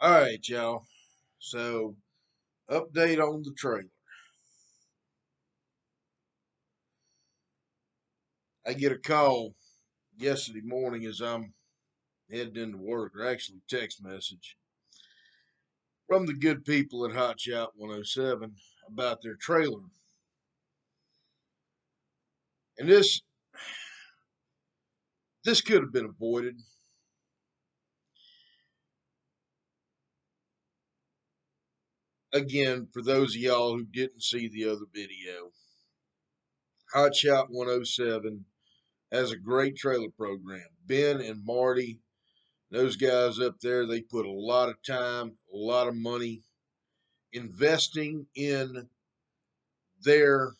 All right, y'all. So, update on the trailer. I get a call yesterday morning as I'm heading into work, or actually text message from the good people at Hot Shot 107 about their trailer. And this could have been avoided. Again, for those of y'all who didn't see the other video, Hot Shot 107 has a great trailer program. Ben and Marty, those guys up there, they put a lot of time, a lot of money investing in their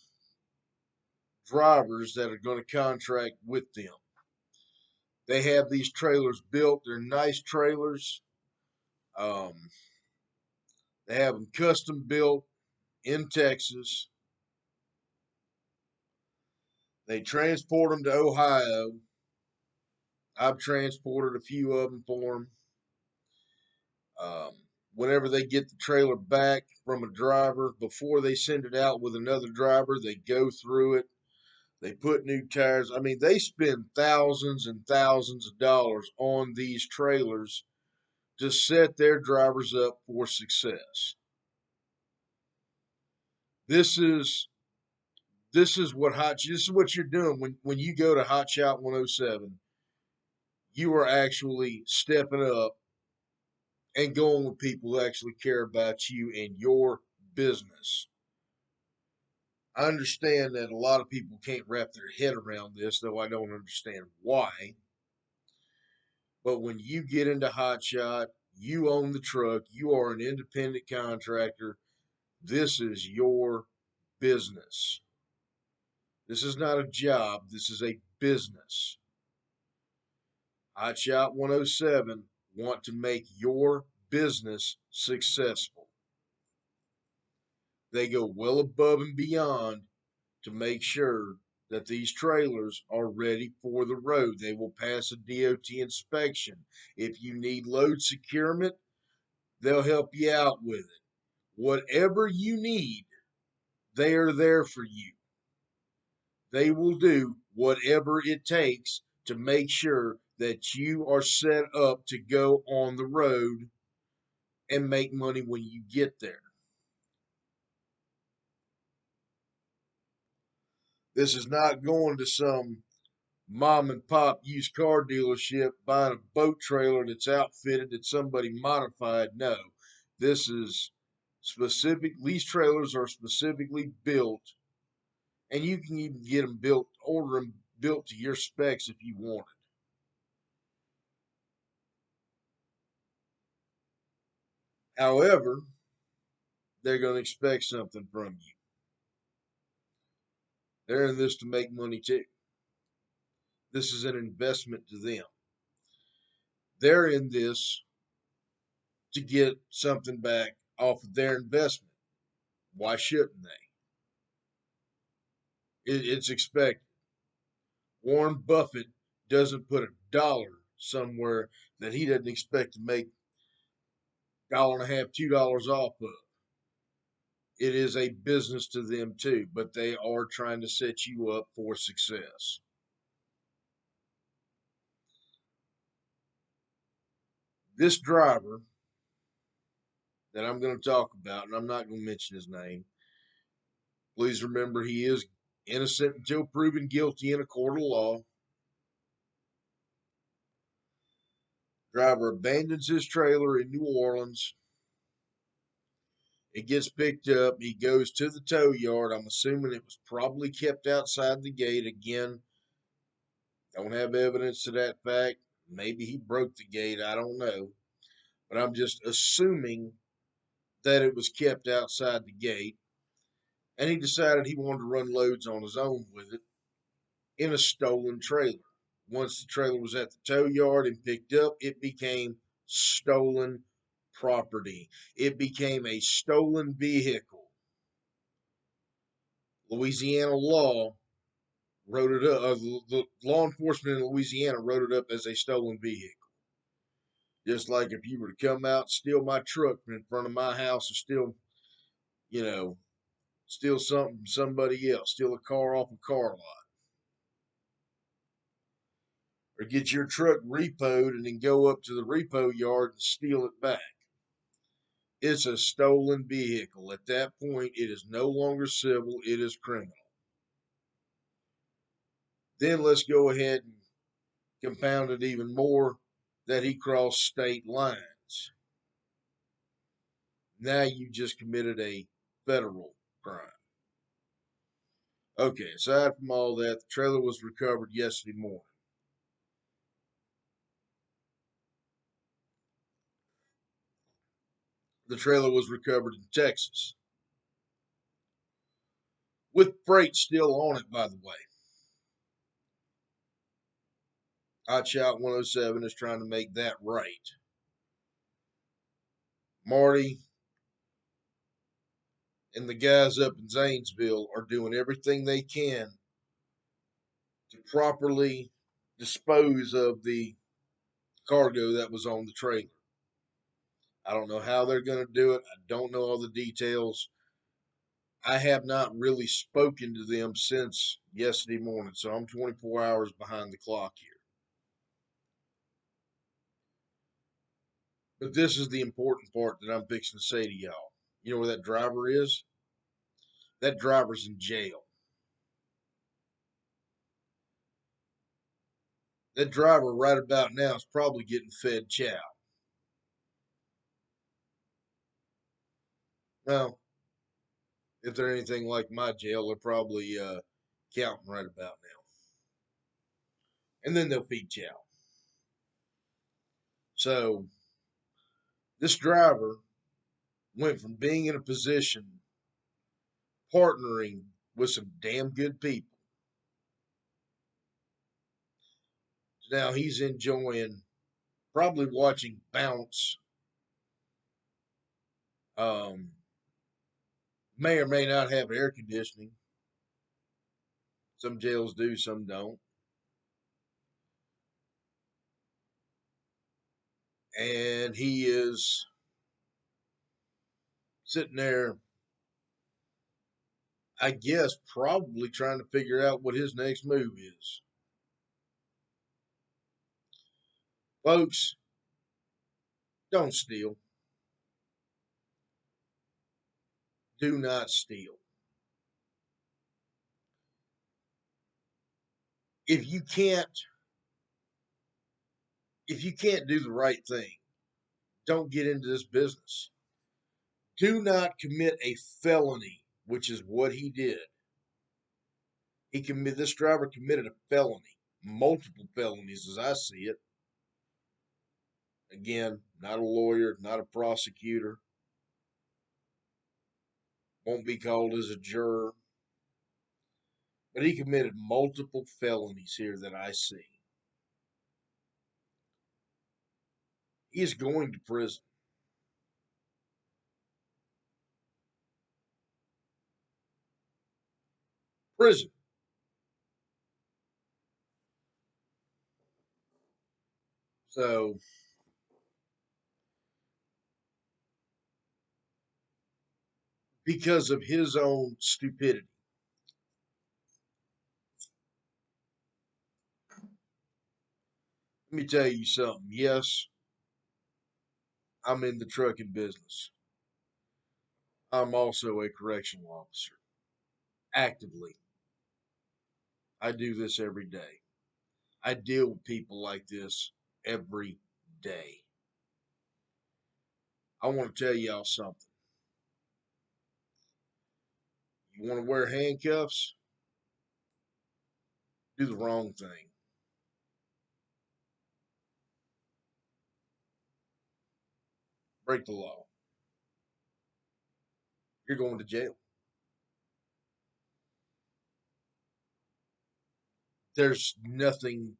drivers that are going to contract with them. They have these trailers built. They're nice trailers. Um, they have them custom built in Texas. They transport them to Ohio. I've transported a few of them for them. Whenever they get the trailer back from a driver, before they send it out with another driver, they go through it. They put new tires. I mean, they spend thousands and thousands of dollars on these trailers to set their drivers up for success. This is this is what you're doing when you go to Hot Shot 107. You are actually stepping up and going with people who actually care about you and your business. I understand that a lot of people can't wrap their head around this, though I don't understand why. But when you get into Hot Shot, you own the truck, you are an independent contractor. This is your business. This is not a job, this is a business. Hotshot 107 want to make your business successful. They go well above and beyond to make sure that these trailers are ready for the road. They will pass a DOT inspection. If you need load securement, they'll help you out with it. Whatever you need, they are there for you. They will do whatever it takes to make sure that you are set up to go on the road and make money when you get there. This is not going to some mom and pop used car dealership buying a boat trailer that's outfitted that somebody modified. No, this is specific. These trailers are specifically built, and you can even get them built, order them built to your specs if you want it. However, they're going to expect something from you. They're in this to make money too. This is an investment to them. They're in this to get something back off of their investment. Why shouldn't they? It's expected. Warren Buffett doesn't put a dollar somewhere that he doesn't expect to make dollar and a half, $2 off of. It is a business to them too, but they are trying to set you up for success. This driver that I'm going to talk about, and I'm not going to mention his name, please remember he is innocent until proven guilty in a court of law. Driver abandons his trailer in New Orleans. It gets picked up. He goes to the tow yard. I'm assuming it was probably kept outside the gate. Again, don't have evidence to that fact. Maybe he broke the gate. I don't know. But I'm just assuming that it was kept outside the gate. And he decided he wanted to run loads on his own with it in a stolen trailer. Once the trailer was at the tow yard and picked up, it became stolen property. It became a stolen vehicle. Louisiana law wrote it up. The law enforcement in Louisiana wrote it up as a stolen vehicle. Just like if you were to come out, steal my truck from in front of my house, or steal, you know, steal something from somebody else, steal a car off a car lot, or get your truck repoed and then go up to the repo yard and steal it back. It's a stolen vehicle. At that point, it is no longer civil, it is criminal. Then let's go ahead and compound it even more that he crossed state lines. Now you just committed a federal crime. Okay, aside from all that, the trailer was recovered yesterday morning. The trailer was recovered in Texas, with freight still on it, by the way. Hotshot 107 is trying to make that right. Marty and the guys up in Zanesville are doing everything they can to properly dispose of the cargo that was on the trailer. I don't know how they're going to do it. I don't know all the details. I have not really spoken to them since yesterday morning, so I'm 24 hours behind the clock here. But this is the important part that I'm fixing to say to y'all. You know where that driver is? That driver's in jail. That driver right about now is probably getting fed chow. Well, if they're anything like my jail, they're probably counting right about now. And then they'll feed chow. So this driver went from being in a position partnering with some damn good people. Now he's enjoying probably watching Bounce. Um, may or may not have air conditioning. Some jails do, some don't. And he is sitting there, I guess, probably trying to figure out what his next move is. Folks, don't steal. Do not steal. If you can't if you can't do the right thing, don't get into this business. Do not commit a felony, which is what he did. This driver committed a felony, multiple felonies as I see it. Again, not a lawyer, not a prosecutor, won't be called as a juror, but he committed multiple felonies here that I see. He is going to prison. Prison. So because of his own stupidity. Let me tell you something. Yes, I'm in the trucking business. I'm also a correctional officer. Actively. I do this every day. I deal with people like this every day. I want to tell y'all something. You want to wear handcuffs? Do the wrong thing. Break the law. You're going to jail. There's nothing,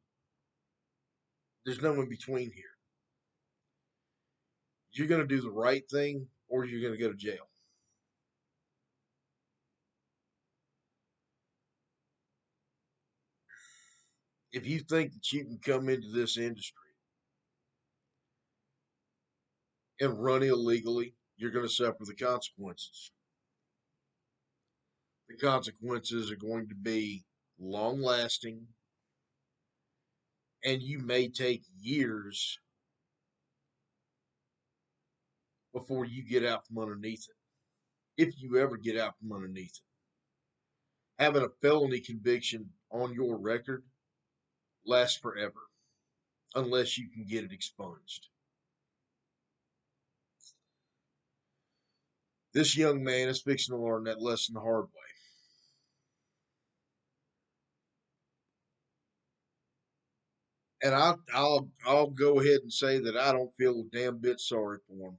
there's no in between here. You're going to do the right thing or you're going to go to jail. If you think that you can come into this industry and run illegally, you're going to suffer the consequences. The consequences are going to be long lasting, and you may take years before you get out from underneath it, if you ever get out from underneath it. Having a felony conviction on your record lasts forever unless you can get it expunged. This young man is fixing to learn that lesson the hard way. And I'll go ahead and say that I don't feel a damn bit sorry for him.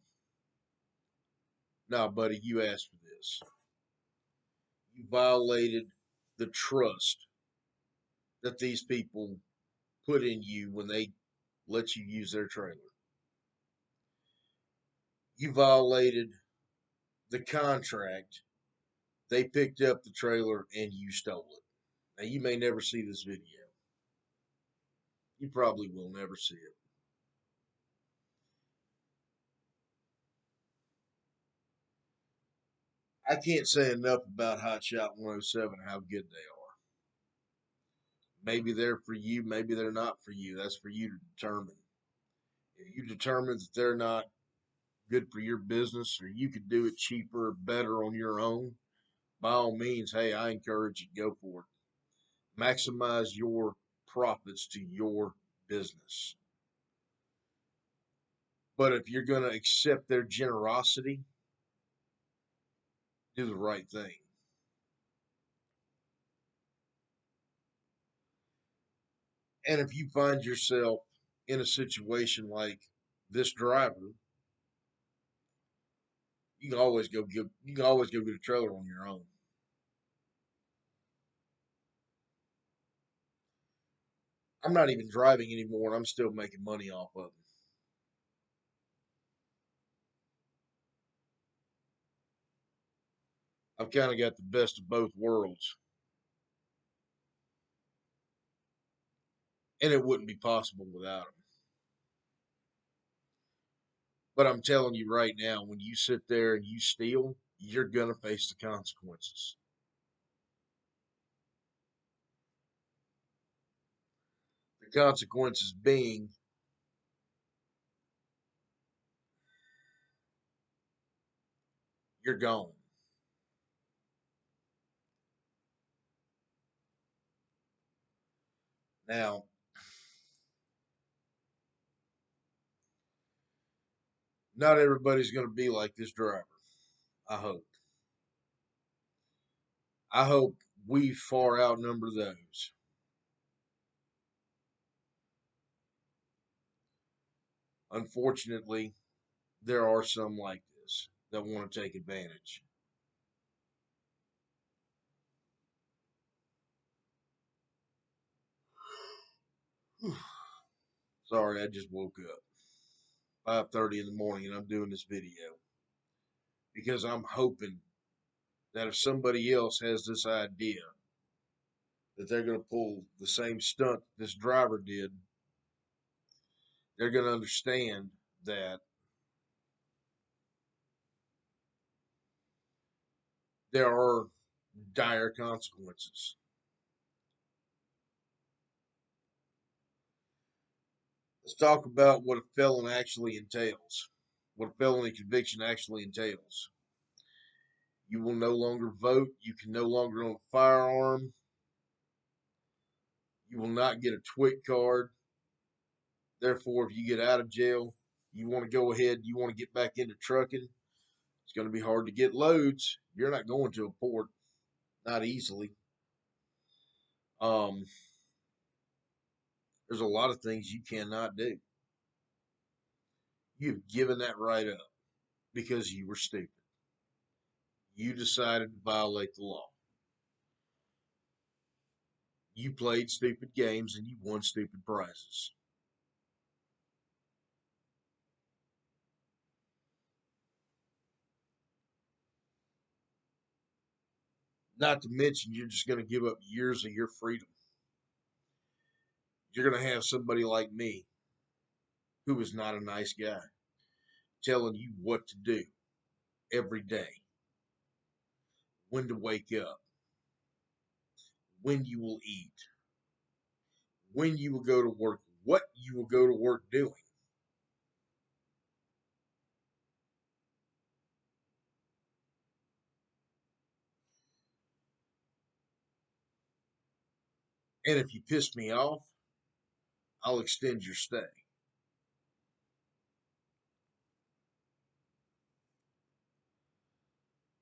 Now, buddy, you asked for this. You violated the trust that these people put in you when they let you use their trailer. You violated the contract. They picked up the trailer and you stole it. Now, you may never see this video. You probably will never see it. I can't say enough about Hot Shot 107, how good they are. Maybe they're for you, maybe they're not for you. That's for you to determine. If you determine that they're not good for your business or you could do it cheaper or better on your own, by all means, hey, I encourage you to go for it. Maximize your profits to your business. But if you're going to accept their generosity, do the right thing. And if you find yourself in a situation like this driver, you can always go get a trailer on your own. I'm not even driving anymore and I'm still making money off of them. I've kind of got the best of both worlds. And it wouldn't be possible without them. But I'm telling you right now, when you sit there and you steal, you're going to face the consequences. The consequences being you're gone. Now, not everybody's going to be like this driver. I hope. I hope we far outnumber those. Unfortunately, there are some like this that want to take advantage. Sorry, I just woke up 5:30 in the morning and I'm doing this video because I'm hoping that if somebody else has this idea that they're going to pull the same stunt this driver did, they're going to understand that there are dire consequences. Let's talk about what a felon actually entails, what a felony conviction actually entails. You will no longer vote. You can no longer own a firearm. You will not get a TWIC card. Therefore, if you get out of jail, you want to go ahead, you want to get back into trucking, it's going to be hard to get loads. You're not going to a port, not easily. Um, there's a lot of things you cannot do. You've given that right up because you were stupid. You decided to violate the law. You played stupid games and you won stupid prizes. Not to mention, you're just going to give up years of your freedom. You're going to have somebody like me who is not a nice guy. telling you what to do every day, when to wake up, when you will eat, when you will go to work, what you will go to work doing. And if you piss me off, I'll extend your stay.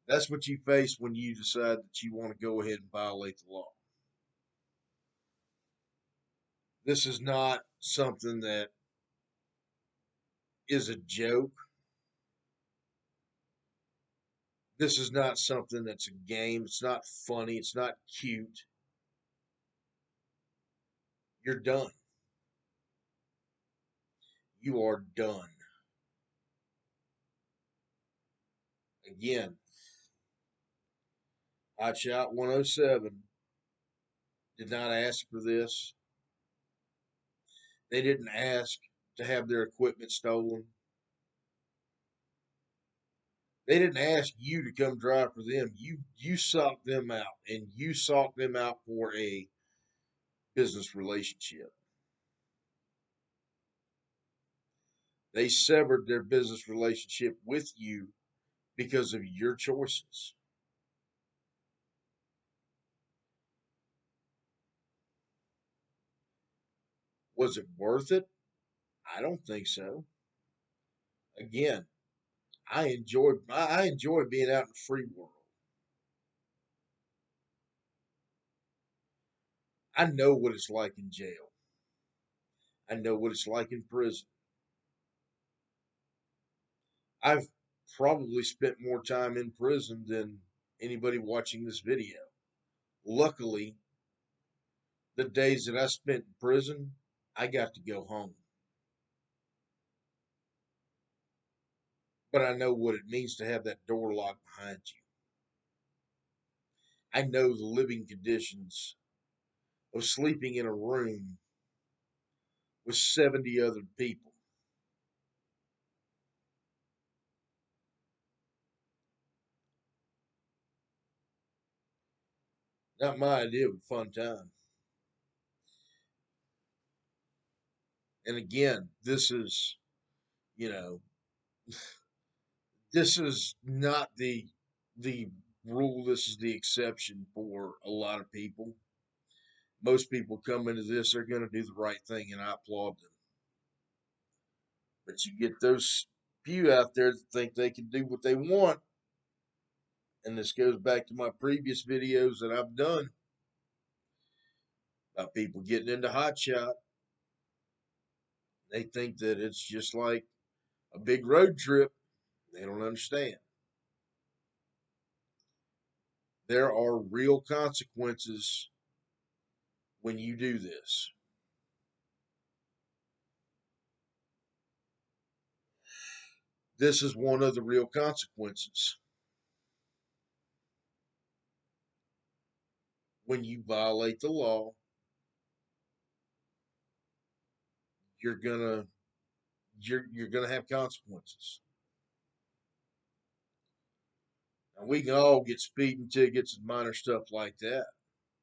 That's what you face when you decide that you want to go ahead and violate the law. This is not something that is a joke. This is not something that's a game. It's not funny. It's not cute. You're done. You are done. Again, Hotshot 107 did not ask for this. They didn't ask to have their equipment stolen. They didn't ask you to come drive for them. You sought them out, and you sought them out for a business relationship. They severed their business relationship with you because of your choices. Was it worth it? I don't think so. Again, I enjoy being out in the free world. I know what it's like in jail. I know what it's like in prison. I've probably spent more time in prison than anybody watching this video. Luckily, the days that I spent in prison, I got to go home. But I know what it means to have that door locked behind you. I know the living conditions of sleeping in a room with 70 other people. Not my idea of a fun time. And again, you know, this is not the rule. This is the exception for a lot of people. Most people come into this, they're going to do the right thing, and I applaud them. But you get those few out there that think they can do what they want, and this goes back to my previous videos that I've done about people getting into hot shot. They think that it's just like a big road trip. They don't understand. There are real consequences when you do this. This is one of the real consequences. When you violate the law, you're gonna you're gonna have consequences. And we can all get speeding tickets and minor stuff like that.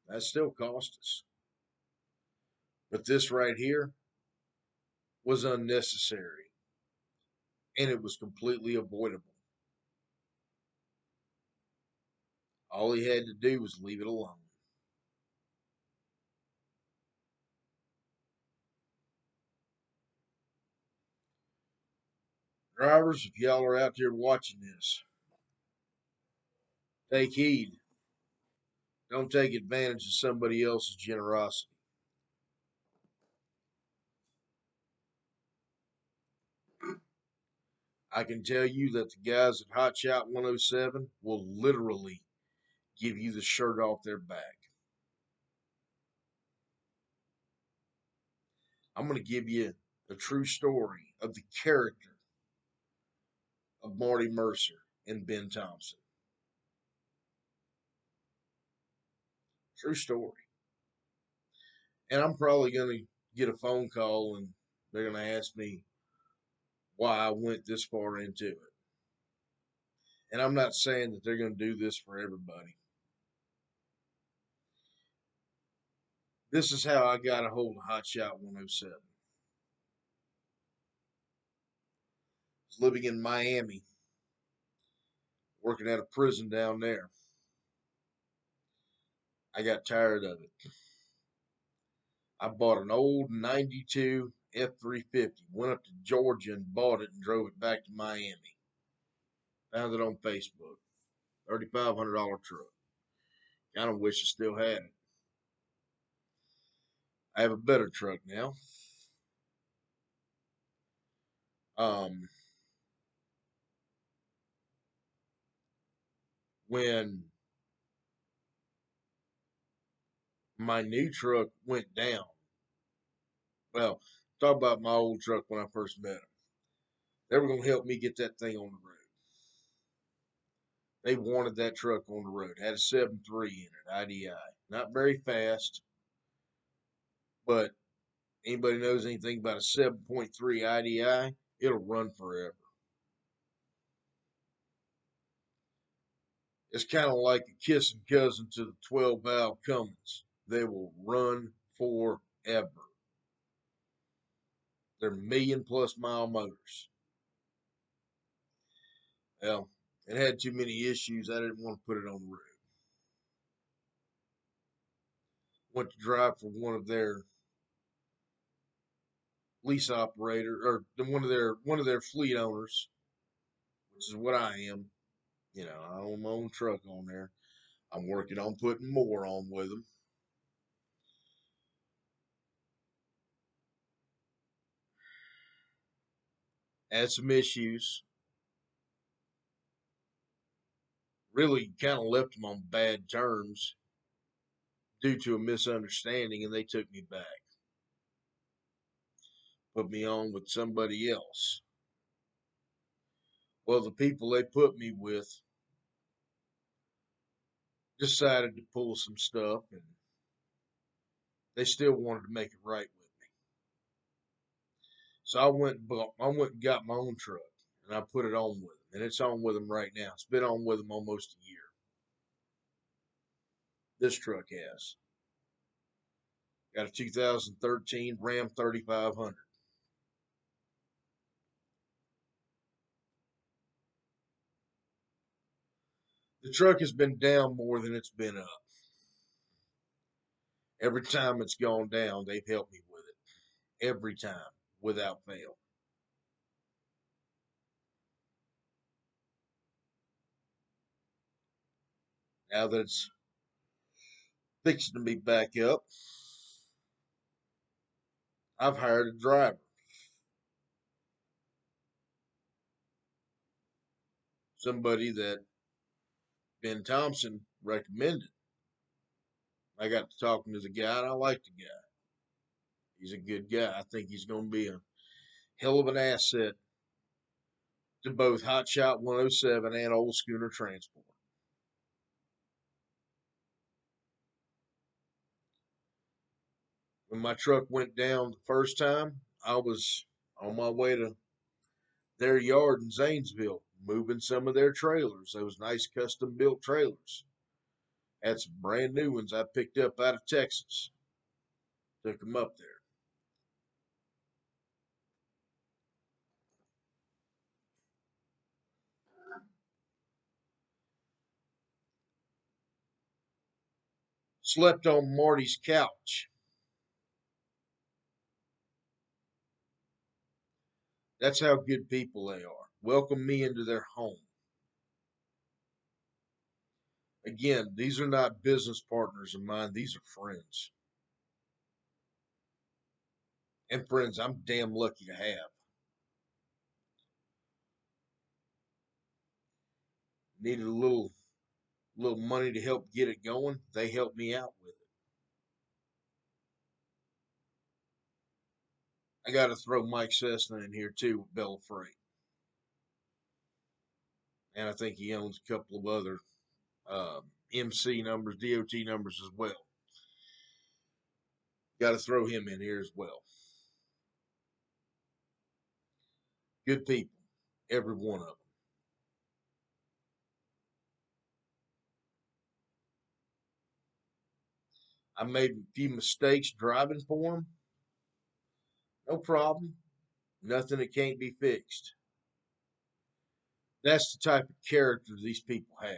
That still cost us. But this right here was unnecessary, and it was completely avoidable. All he had to do was leave it alone. Drivers, if y'all are out there watching this, take heed. Don't take advantage of somebody else's generosity. I can tell you that the guys at Hot Shot 107 will literally give you the shirt off their back. I'm going to give you a true story of the character of Marty Mercer and Ben Thompson. True story. And I'm probably going to get a phone call and they're going to ask me, why I went this far into it. And I'm not saying that they're going to do this for everybody. This is how I got a hold of Hotshot 107. I was living in Miami, working at a prison down there. I got tired of it. I bought an old 92 F-350, went up to Georgia and bought it and drove it back to Miami. Found it on Facebook. $3,500 truck. Kind of wish I still had it. I have a better truck now. Um, when my new truck went down, well, talk about my old truck when I first met them. They were going to help me get that thing on the road. They wanted that truck on the road. Had a 7.3 in it, IDI. Not very fast, but anybody knows anything about a 7.3 IDI, it'll run forever. It's kind of like a kissing cousin to the 12 valve Cummins. They will run forever. They're million-plus-mile motors. Well, it had too many issues. I didn't want to put it on the road. Went to drive for one of their lease operator or one of their fleet owners, which is what I am. I own my own truck on there. I'm working on putting more on with them. Had some issues. Really kind of left them on bad terms due to a misunderstanding, and they took me back. Put me on with somebody else. Well, the people they put me with decided to pull some stuff, and they still wanted to make it right with me. So I went and got my own truck, and I put it on with them, and it's on with them right now. It's been on with them almost a year. This truck has. Got a 2013 Ram 3500. The truck has been down more than it's been up. Every time it's gone down, they've helped me with it. Every time, without fail. Now that it's fixing to be back up, I've hired a driver. Somebody that Ben Thompson recommended. I got to talking to the guy, and I like the guy. He's a good guy. I think he's going to be a hell of an asset to both Hotshot 107 and Old Schooner Transport. When my truck went down the first time, I was on my way to their yard in Zanesville, moving some of their trailers, those nice custom built trailers. Had some brand new ones I picked up out of Texas. Took them up there. Slept on Marty's couch. That's how good people they are. Welcome me into their home. Again, these are not business partners of mine. These are friends. And friends I'm damn lucky to have. Needed a little money to help get it going. They helped me out with it. I got to throw Mike Cessna in here too with Bella Freight. And I think he owns a couple of other MC numbers, DOT numbers as well. Got to throw him in here as well. Good people, every one of them. I made a few mistakes driving for them. No problem. Nothing that can't be fixed. That's the type of character these people have.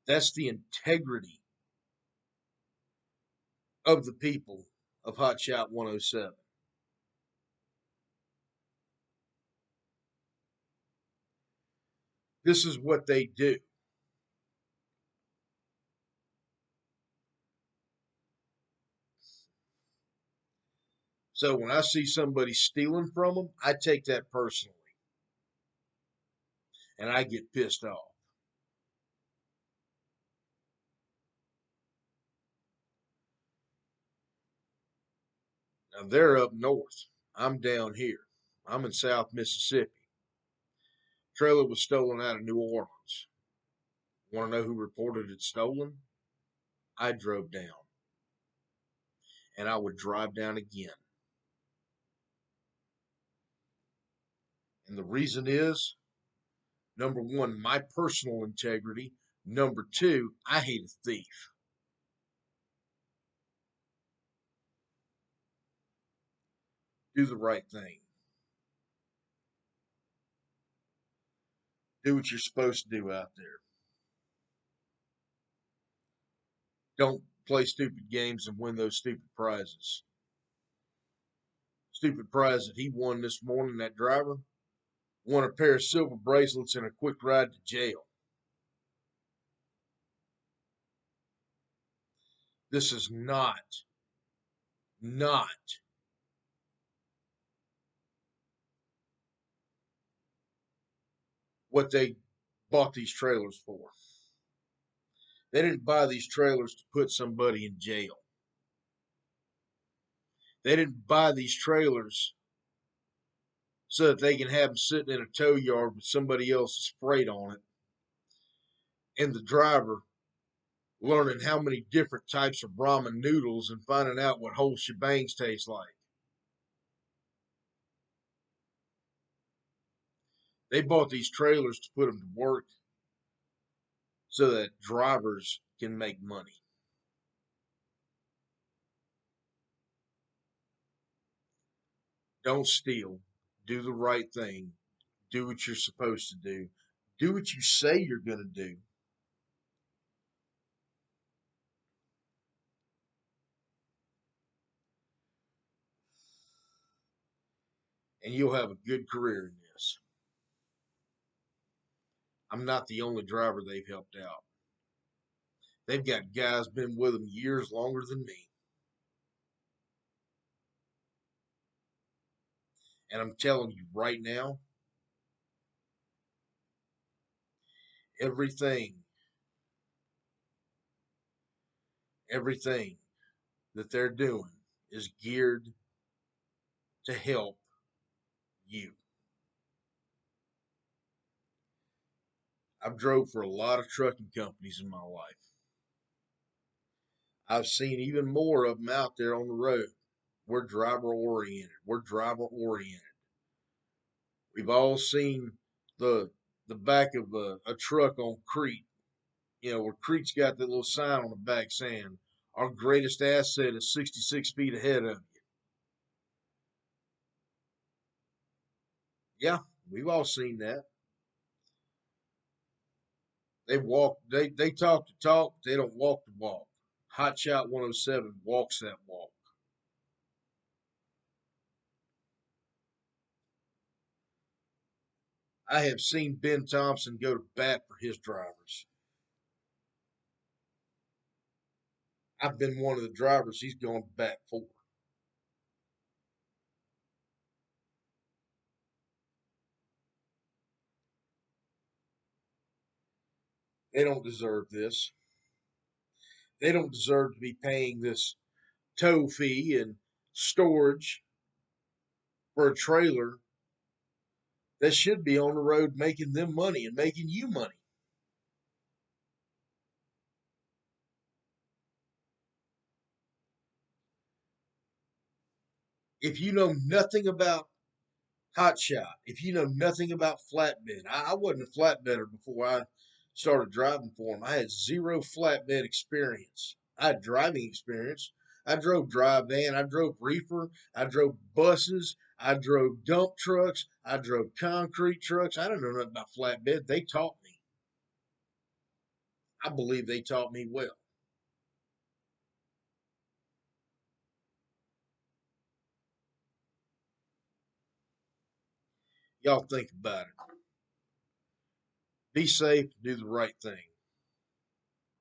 That's the integrity of the people of Hot Shot 107. This is what they do. So when I see somebody stealing from them, I take that personally and I get pissed off. Now they're up north. I'm down here. I'm in South Mississippi. Trailer was stolen out of New Orleans. Want to know who reported it stolen? I drove down and I would drive down again. And the reason is number one, my personal integrity. Number two, I hate a thief. Do the right thing. Do what you're supposed to do out there. Don't play stupid games and win those stupid prizes. Stupid prize that he won this morning, that driver, won a pair of silver bracelets and a quick ride to jail. This is not what they bought these trailers for. They didn't buy these trailers to put somebody in jail. They didn't buy these trailers so that they can have them sitting in a tow yard with somebody else's freight on it and the driver learning how many different types of ramen noodles and finding out what whole shebangs taste like. They bought these trailers to put them to work so that drivers can make money. Don't steal. Do the right thing. Do what you're supposed to do. Do what you say you're going to do. And you'll have a good career in this. I'm not the only driver they've helped out. They've got guys been with them years longer than me. And I'm telling you right now, everything, everything that they're doing is geared to help you. I've drove for a lot of trucking companies in my life. I've seen even more of them out there on the road. We're driver oriented. We're driver oriented. We've all seen the back of a truck on Crete. You know, where Crete's got that little sign on the back saying, "Our greatest asset is 66 feet ahead of you." Yeah, we've all seen that. They talk the talk, they don't walk the walk. Hot Shot 107 walks that walk. I have seen Ben Thompson go to bat for his drivers. I've been one of the drivers he's gone to bat for. They don't deserve this. They don't deserve to be paying this tow fee and storage for a trailer that should be on the road making them money and making you money. If you know nothing about Hot shot. If you know nothing about flatbed, I wasn't a flatbedder before I started driving for them. I had zero flatbed experience. I had driving experience. I drove dry van. I drove reefer. I drove buses. I drove dump trucks. I drove concrete trucks. I don't know nothing about flatbed. They taught me. I believe they taught me well. Y'all think about it. Be safe. Do the right thing.